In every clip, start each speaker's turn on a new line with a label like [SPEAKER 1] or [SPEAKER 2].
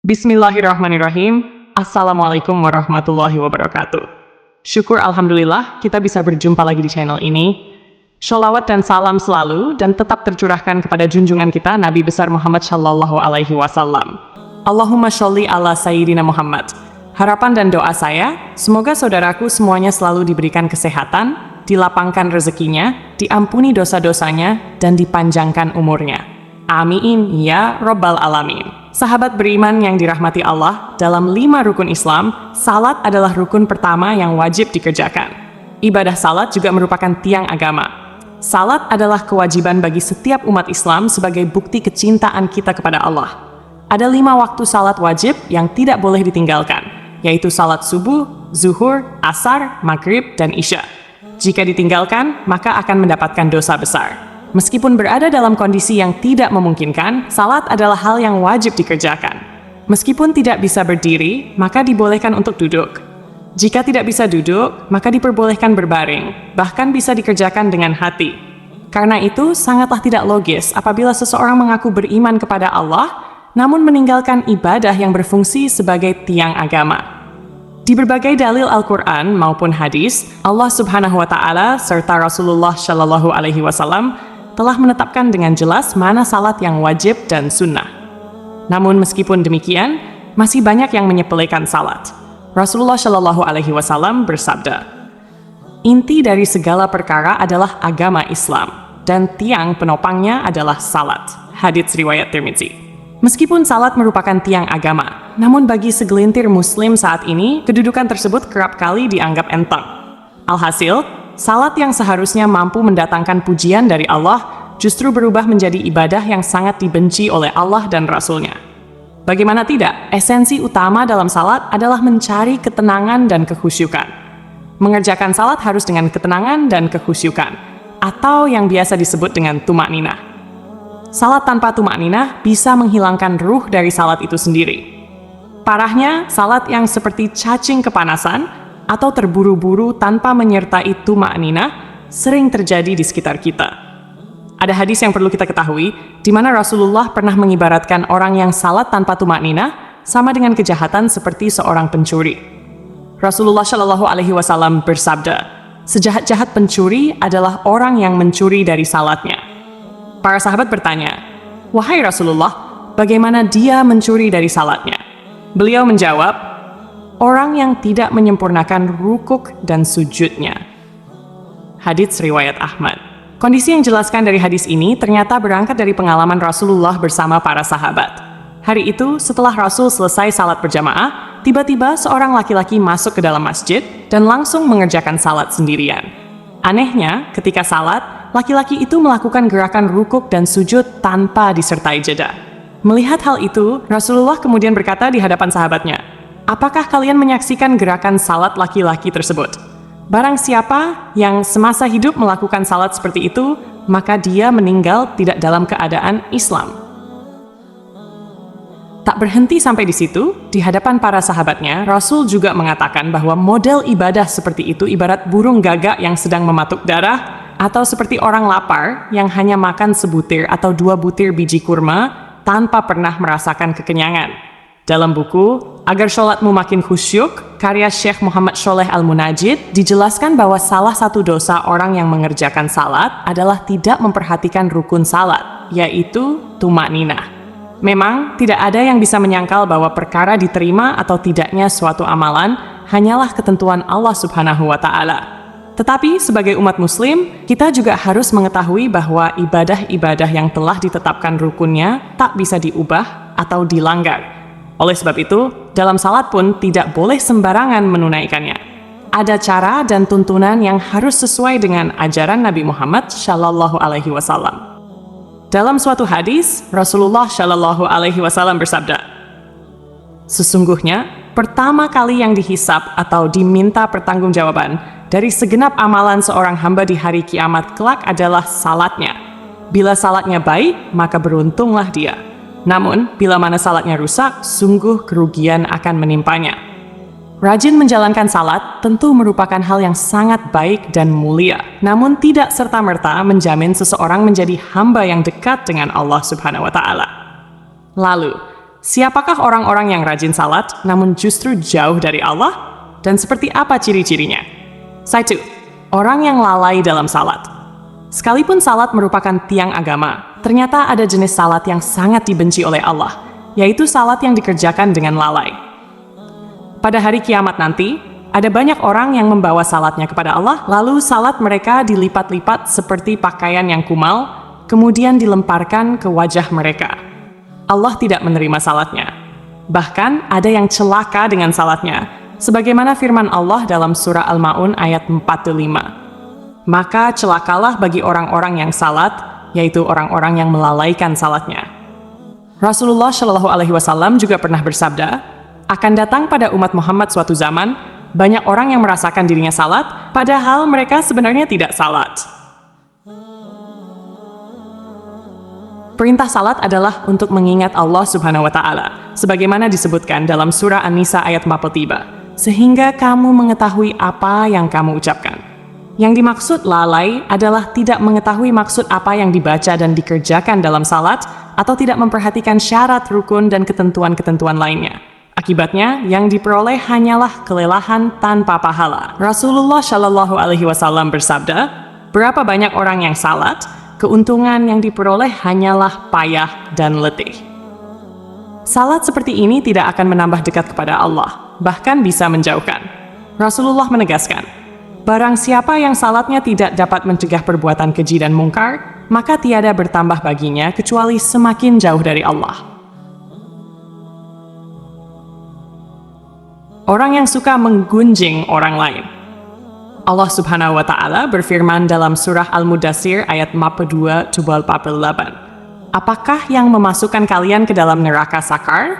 [SPEAKER 1] Bismillahirrahmanirrahim. Assalamualaikum warahmatullahi wabarakatuh. Syukur alhamdulillah kita bisa berjumpa lagi di channel ini. Sholawat dan salam selalu dan tetap tercurahkan kepada junjungan kita Nabi besar Muhammad Shallallahu Alaihi Wasallam. Allahumma sholli ala Sayyidina Muhammad. Harapan dan doa saya, semoga saudaraku semuanya selalu diberikan kesehatan, dilapangkan rezekinya, diampuni dosa-dosanya, dan dipanjangkan umurnya. Amin ya Rabbal Alamin. Sahabat beriman yang dirahmati Allah, dalam 5 rukun Islam, salat adalah rukun pertama yang wajib dikerjakan. Ibadah salat juga merupakan tiang agama. Salat adalah kewajiban bagi setiap umat Islam sebagai bukti kecintaan kita kepada Allah. Ada 5 waktu salat wajib yang tidak boleh ditinggalkan, yaitu salat subuh, zuhur, asar, maghrib, dan isya. Jika ditinggalkan, maka akan mendapatkan dosa besar. Meskipun berada dalam kondisi yang tidak memungkinkan, salat adalah hal yang wajib dikerjakan. Meskipun tidak bisa berdiri, maka dibolehkan untuk duduk. Jika tidak bisa duduk, maka diperbolehkan berbaring, bahkan bisa dikerjakan dengan hati. Karena itu, sangatlah tidak logis apabila seseorang mengaku beriman kepada Allah, namun meninggalkan ibadah yang berfungsi sebagai tiang agama. Di berbagai dalil Al-Quran maupun hadis, Allah Subhanahu wa Ta'ala serta Rasulullah Shallallahu Alaihi Wasallam telah menetapkan dengan jelas mana salat yang wajib dan sunnah. Namun meskipun demikian, masih banyak yang menyepelekan salat. Rasulullah Shallallahu Alaihi Wasallam bersabda, "Inti dari segala perkara adalah agama Islam, dan tiang penopangnya adalah salat." Hadits riwayat Tirmidzi. Meskipun salat merupakan tiang agama, namun bagi segelintir muslim saat ini, kedudukan tersebut kerap kali dianggap enteng. Alhasil, salat yang seharusnya mampu mendatangkan pujian dari Allah justru berubah menjadi ibadah yang sangat dibenci oleh Allah dan Rasul-Nya. Bagaimana tidak, esensi utama dalam salat adalah mencari ketenangan dan kekhusyukan. Mengerjakan salat harus dengan ketenangan dan kekhusyukan, atau yang biasa disebut dengan tumakninah. Salat tanpa tumakninah bisa menghilangkan ruh dari salat itu sendiri. Parahnya, salat yang seperti cacing kepanasan atau terburu-buru tanpa menyertai tumakninah sering terjadi di sekitar kita. Ada hadis yang perlu kita ketahui, di mana Rasulullah pernah mengibaratkan orang yang salat tanpa tumakninah sama dengan kejahatan seperti seorang pencuri. Rasulullah Shallallahu Alaihi Wasallam bersabda, "Sejahat-jahat pencuri adalah orang yang mencuri dari salatnya." Para sahabat bertanya, "Wahai Rasulullah, bagaimana dia mencuri dari salatnya?" Beliau menjawab, "Orang yang tidak menyempurnakan rukuk dan sujudnya." Hadits riwayat Ahmad. Kondisi yang dijelaskan dari hadis ini ternyata berangkat dari pengalaman Rasulullah bersama para sahabat. Hari itu, setelah Rasul selesai salat berjamaah, tiba-tiba seorang laki-laki masuk ke dalam masjid dan langsung mengerjakan salat sendirian. Anehnya, ketika salat, laki-laki itu melakukan gerakan rukuk dan sujud tanpa disertai jeda. Melihat hal itu, Rasulullah kemudian berkata di hadapan sahabatnya, "Apakah kalian menyaksikan gerakan salat laki-laki tersebut? Barang siapa yang semasa hidup melakukan salat seperti itu, maka dia meninggal tidak dalam keadaan Islam." Tak berhenti sampai di situ, di hadapan para sahabatnya, Rasul juga mengatakan bahwa model ibadah seperti itu ibarat burung gagak yang sedang mematuk darah, atau seperti orang lapar yang hanya makan sebutir atau 2 butir biji kurma tanpa pernah merasakan kekenyangan. Dalam buku Agar Sholatmu Makin Khusyuk, karya Syekh Muhammad Sholeh Al-Munajid, dijelaskan bahwa salah satu dosa orang yang mengerjakan salat adalah tidak memperhatikan rukun salat, yaitu tumakninah. Memang, tidak ada yang bisa menyangkal bahwa perkara diterima atau tidaknya suatu amalan hanyalah ketentuan Allah Subhanahu wa Ta'ala. Tetapi, sebagai umat Muslim, kita juga harus mengetahui bahwa ibadah-ibadah yang telah ditetapkan rukunnya tak bisa diubah atau dilanggar. Oleh sebab itu, dalam salat pun tidak boleh sembarangan menunaikannya. Ada cara dan tuntunan yang harus sesuai dengan ajaran Nabi Muhammad Shallallahu Alaihi Wasallam. Dalam suatu hadis, Rasulullah Shallallahu Alaihi Wasallam bersabda, "Sesungguhnya, pertama kali yang dihisab atau diminta pertanggungjawaban dari segenap amalan seorang hamba di hari kiamat kelak adalah salatnya. Bila salatnya baik, maka beruntunglah dia. Namun, bila mana salatnya rusak, sungguh kerugian akan menimpanya." Rajin menjalankan salat tentu merupakan hal yang sangat baik dan mulia, namun tidak serta-merta menjamin seseorang menjadi hamba yang dekat dengan Allah Subhanahu wa Ta'ala. Lalu, Siapakah orang-orang yang rajin salat, namun justru jauh dari Allah? Dan seperti apa ciri-cirinya? 1. Orang yang lalai dalam salat. Sekalipun salat merupakan tiang agama, ternyata ada jenis salat yang sangat dibenci oleh Allah, yaitu salat yang dikerjakan dengan lalai. Pada hari kiamat nanti, ada banyak orang yang membawa salatnya kepada Allah, lalu salat mereka dilipat-lipat seperti pakaian yang kumal, kemudian dilemparkan ke wajah mereka. Allah tidak menerima salatnya. Bahkan ada yang celaka dengan salatnya, sebagaimana firman Allah dalam surah Al-Ma'un ayat 45. Maka celakalah bagi orang-orang yang salat, yaitu orang-orang yang melalaikan salatnya. Rasulullah Shallallahu Alaihi Wasallam juga pernah bersabda, akan datang pada umat Muhammad suatu zaman, banyak orang yang merasakan dirinya salat, padahal mereka sebenarnya tidak salat. Perintah salat adalah untuk mengingat Allah Subhanahu wa Ta'ala, sebagaimana disebutkan dalam surah An-Nisa ayat 43, sehingga kamu mengetahui apa yang kamu ucapkan. Yang dimaksud lalai adalah tidak mengetahui maksud apa yang dibaca dan dikerjakan dalam salat, atau tidak memperhatikan syarat, rukun, dan ketentuan-ketentuan lainnya. Akibatnya, yang diperoleh hanyalah kelelahan tanpa pahala. Rasulullah Shallallahu Alaihi Wasallam bersabda, berapa banyak orang yang salat, keuntungan yang diperoleh hanyalah payah dan letih. Salat seperti ini tidak akan menambah dekat kepada Allah, bahkan bisa menjauhkan. Rasulullah menegaskan, barang siapa yang salatnya tidak dapat mencegah perbuatan keji dan mungkar, maka tiada bertambah baginya kecuali semakin jauh dari Allah. Orang yang suka menggunjing orang lain. Allah Subhanahu wa Ta'ala berfirman dalam surah Al-Mudaththir ayat 42-48. Apakah yang memasukkan kalian ke dalam neraka sakar?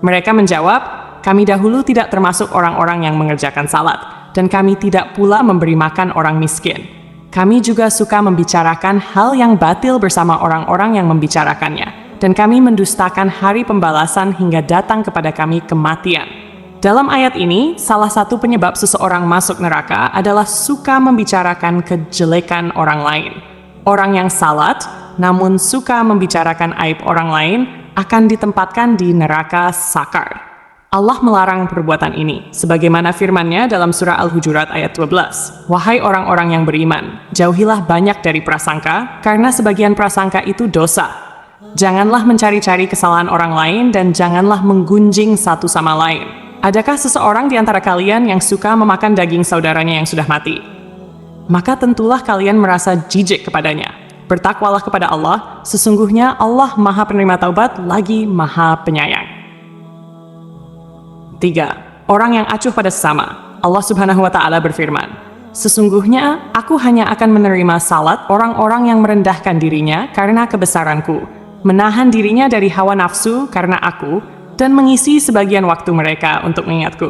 [SPEAKER 1] Mereka menjawab, kami dahulu tidak termasuk orang-orang yang mengerjakan salat, dan kami tidak pula memberi makan orang miskin. Kami juga suka membicarakan hal yang batil bersama orang-orang yang membicarakannya, dan kami mendustakan hari pembalasan hingga datang kepada kami kematian. Dalam ayat ini, salah satu penyebab seseorang masuk neraka adalah suka membicarakan kejelekan orang lain. Orang yang salat, namun suka membicarakan aib orang lain, akan ditempatkan di neraka sakar. Allah melarang perbuatan ini, sebagaimana firman-Nya dalam surah Al-Hujurat ayat 12. Wahai orang-orang yang beriman, jauhilah banyak dari prasangka, karena sebagian prasangka itu dosa. Janganlah mencari-cari kesalahan orang lain, dan janganlah menggunjing satu sama lain. Adakah seseorang di antara kalian yang suka memakan daging saudaranya yang sudah mati? Maka tentulah kalian merasa jijik kepadanya. Bertakwalah kepada Allah, sesungguhnya Allah Maha Penerima Taubat lagi Maha Penyayang. 3. Orang yang acuh pada sesama. Allah Subhanahu wa Ta'ala berfirman, sesungguhnya aku hanya akan menerima salat orang-orang yang merendahkan dirinya karena kebesaranku, menahan dirinya dari hawa nafsu karena aku, dan mengisi sebagian waktu mereka untuk mengingatku.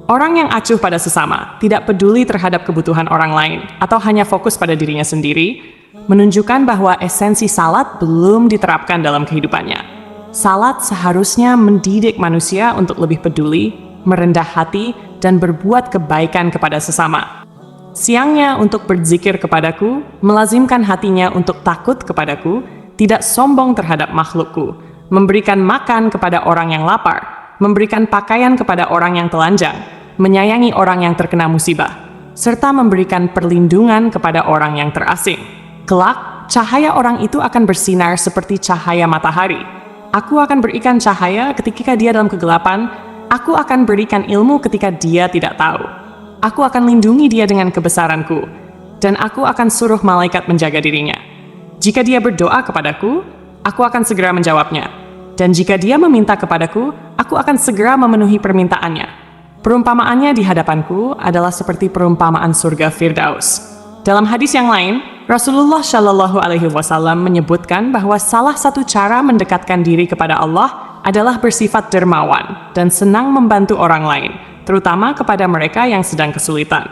[SPEAKER 1] Orang yang acuh pada sesama, tidak peduli terhadap kebutuhan orang lain, atau hanya fokus pada dirinya sendiri, menunjukkan bahwa esensi salat belum diterapkan dalam kehidupannya. Salat seharusnya mendidik manusia untuk lebih peduli, merendah hati, dan berbuat kebaikan kepada sesama. Siangnya untuk berzikir kepadaku, melazimkan hatinya untuk takut kepadaku, tidak sombong terhadap makhlukku, memberikan makan kepada orang yang lapar, memberikan pakaian kepada orang yang telanjang, menyayangi orang yang terkena musibah, serta memberikan perlindungan kepada orang yang terasing. Kelak, cahaya orang itu akan bersinar seperti cahaya matahari. Aku akan berikan cahaya ketika dia dalam kegelapan, aku akan berikan ilmu ketika dia tidak tahu. Aku akan lindungi dia dengan kebesaranku, dan aku akan suruh malaikat menjaga dirinya. Jika dia berdoa kepadaku, aku akan segera menjawabnya. Dan jika dia meminta kepadaku, aku akan segera memenuhi permintaannya. Perumpamaannya di hadapanku adalah seperti perumpamaan surga Firdaus. Dalam hadis yang lain, Rasulullah Shallallahu Alaihi Wasallam menyebutkan bahwa salah satu cara mendekatkan diri kepada Allah adalah bersifat dermawan dan senang membantu orang lain, terutama kepada mereka yang sedang kesulitan.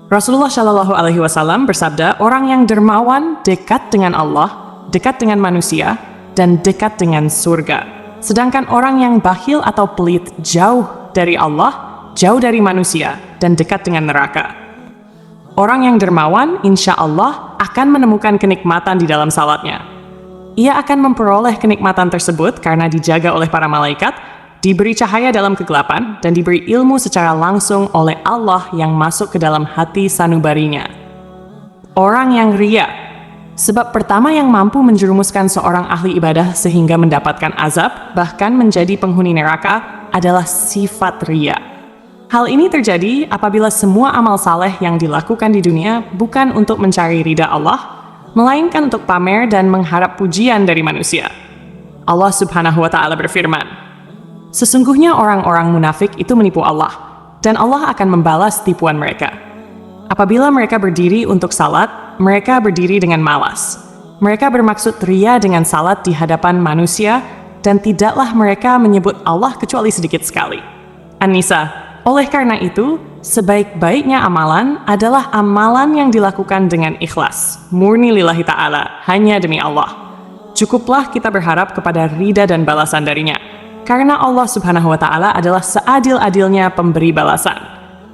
[SPEAKER 1] Rasulullah Shallallahu Alaihi Wasallam bersabda, orang yang dermawan dekat dengan Allah, dekat dengan manusia, dan dekat dengan surga. Sedangkan orang yang bakhil atau pelit jauh dari Allah, jauh dari manusia, dan dekat dengan neraka. Orang yang dermawan, insya Allah, akan menemukan kenikmatan di dalam salatnya. Ia akan memperoleh kenikmatan tersebut karena dijaga oleh para malaikat, diberi cahaya dalam kegelapan, dan diberi ilmu secara langsung oleh Allah yang masuk ke dalam hati sanubarinya. Orang yang ria. Sebab pertama yang mampu menjerumuskan seorang ahli ibadah sehingga mendapatkan azab, bahkan menjadi penghuni neraka, adalah sifat ria. Hal ini terjadi apabila semua amal saleh yang dilakukan di dunia bukan untuk mencari ridha Allah, melainkan untuk pamer dan mengharap pujian dari manusia. Allah Subhanahu wa Ta'ala berfirman, "Sesungguhnya orang-orang munafik itu menipu Allah, dan Allah akan membalas tipuan mereka. Apabila mereka berdiri untuk salat, mereka berdiri dengan malas. Mereka bermaksud ria dengan salat di hadapan manusia, dan tidaklah mereka menyebut Allah kecuali sedikit sekali." An-Nisa. Oleh karena itu, sebaik-baiknya amalan adalah amalan yang dilakukan dengan ikhlas, murni lillahi ta'ala, hanya demi Allah. Cukuplah kita berharap kepada ridha dan balasan darinya, karena Allah Subhanahu wa Ta'ala adalah seadil-adilnya pemberi balasan.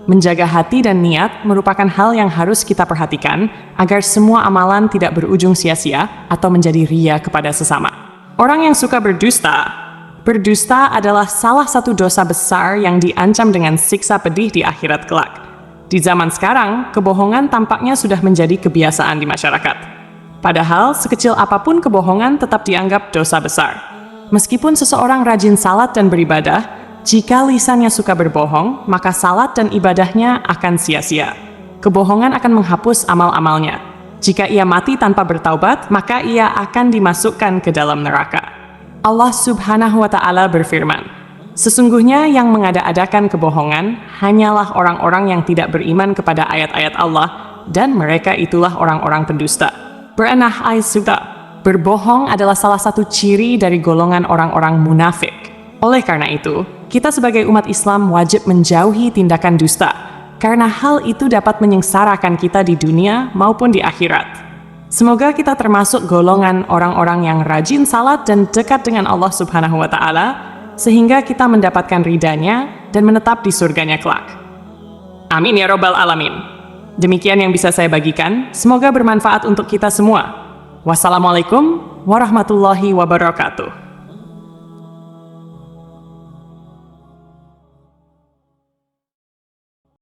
[SPEAKER 1] Menjaga hati dan niat merupakan hal yang harus kita perhatikan agar semua amalan tidak berujung sia-sia atau menjadi ria kepada sesama. Orang yang suka berdusta adalah salah satu dosa besar yang diancam dengan siksa pedih di akhirat kelak. Di zaman sekarang, kebohongan tampaknya sudah menjadi kebiasaan di masyarakat. Padahal, sekecil apapun kebohongan tetap dianggap dosa besar. Meskipun seseorang rajin salat dan beribadah, jika lisannya suka berbohong, maka salat dan ibadahnya akan sia-sia. Kebohongan akan menghapus amal-amalnya. Jika ia mati tanpa bertaubat, maka ia akan dimasukkan ke dalam neraka. Allah Subhanahu wa Ta'ala berfirman, "Sesungguhnya yang mengada-adakan kebohongan hanyalah orang-orang yang tidak beriman kepada ayat-ayat Allah, dan mereka itulah orang-orang pendusta." Berenah Aisyah, berbohong adalah salah satu ciri dari golongan orang-orang munafik. Oleh karena itu, kita sebagai umat Islam wajib menjauhi tindakan dusta, karena hal itu dapat menyengsarakan kita di dunia maupun di akhirat. Semoga kita termasuk golongan orang-orang yang rajin salat dan dekat dengan Allah Subhanahu wa Ta'ala, sehingga kita mendapatkan ridhanya dan menetap di surganya kelak. Amin ya Rabbal Alamin. Demikian yang bisa saya bagikan, semoga bermanfaat untuk kita semua. Wassalamualaikum warahmatullahi wabarakatuh.